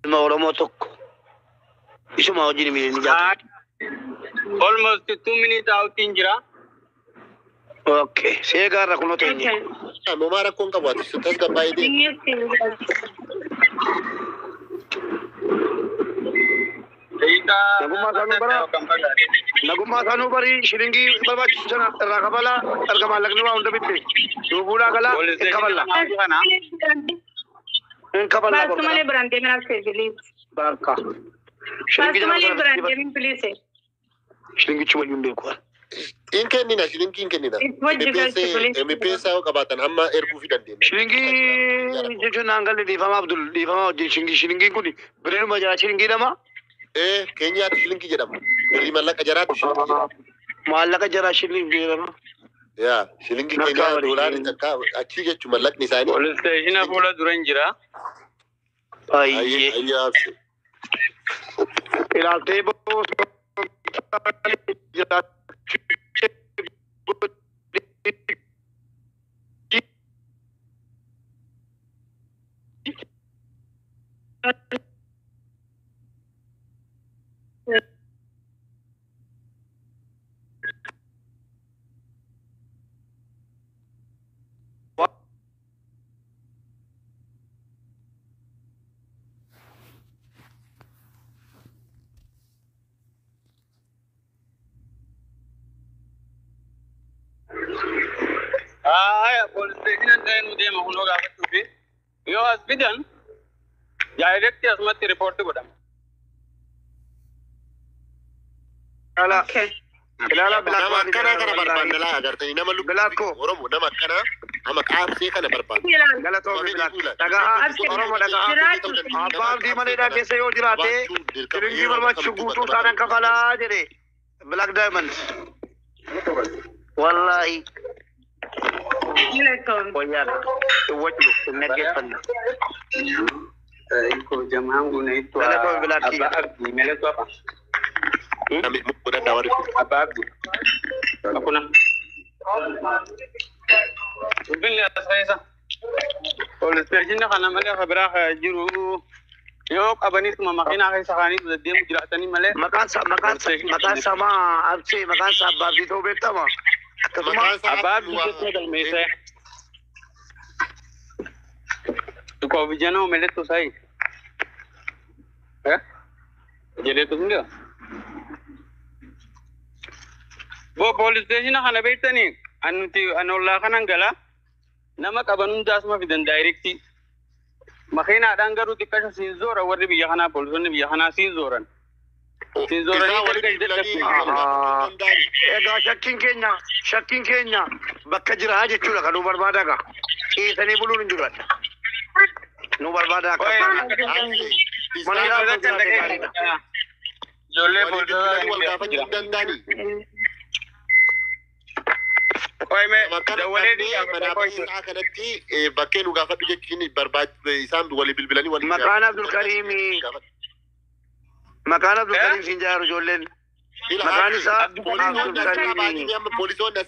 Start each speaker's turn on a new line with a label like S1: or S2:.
S1: ilma Oromoo tokko isuma wajjin miidhanii jaatu.
S2: Almost 2 minutes out in Jira.
S1: Okay, seegaarra kunoo teenye.
S3: Ammaa rakkoon qabaatu sutas gabbaa idee.
S1: Nagummaa sanuu barii shilingii barbaachisan irraa kabalaa erga maallaqni waa hunda bitte duubuudhaa galaa hin kaballaa. Hin kaballaa bakka.
S4: Malee biraan deemin akka please.
S1: Bakka.
S4: Malee biraan deemin please.
S1: Shilingichi waliin beeku.
S3: In kennina shilingii kennina. MPS qabaatan amma erguu fi dandeenya.
S1: Shilingii jechuun naangalee dhiifama Abdul dhiifama wajjin shilingii kun bireeduma jira shilingii lama.
S3: Keenyaatti shilingii jedhama. Birrii mallaqa jaraatu shilingii jedhama.
S1: Mallaqa jaraa shilingii jedhama.
S3: Yaa shilingii keenyaa doolaarri takka achii jechuun mallaqni isaanii.
S2: Police station fuula dura hin jira.
S1: Ayyee. Ilaaltee boosoo.
S2: Police station and then with them who know that to be. You has bidden. Directly as much report to them.
S4: Okay.
S1: Ilala
S3: Nama kana barbaanna laa agartanii nama lubbuu Oromoo nama kana ama qaabsee kana barbaanna.
S1: Galatoo dhagaa Oromoo dhagaa abbaan diimaneedhaa keessa yoo jiraate shilingii barbaachisu guutuu isaanan kafalaa jedhe Black Diamond. Wallahi. Wayyaadha. Wajju naggeeffanna.
S2: Iko jamaan gunaitwa
S1: Galatoo Black
S2: Abdi meletu hapa.
S3: Kami muda dawari.
S2: Apa Abdi? Hakuna. Ubin ya sasa. Police station kana male khabara jiru. Yo abani tuma makina kai sakani tu dem jiratani male.
S1: Makan sama abse makan sa babdi to betama.
S2: Abab जितने दल में से तो को विजनो मिले तो सही है ये तो सुन लो वो पुलिस स्टेशन खाना बैठता नहीं अनुति अनुल्लाह खाना गला नमक अबनुन दासमा फिदन डायरेक्टी मखीना डांगरू तिक्का सीजोर और भी यहां पुलिस ने भी यहां सीजोरन
S1: Egaa shakkiin keenya bakka jira jechuudha kan nu barbaadaga. Ciisanii buluun hin jiru. Nu barbaada akka
S2: ijoollee fuuldura
S3: danda'ani. Kanatti bakkee nu gaafadhu jechuun barbaadu isaan walii bilbilanii walii.
S1: Maqaan Abdul Kariimi. Maqaan Abdul Kariim siin jaaru ijoolleen. Maqaan isaa Abdul Kariimi.
S3: Poolisoonni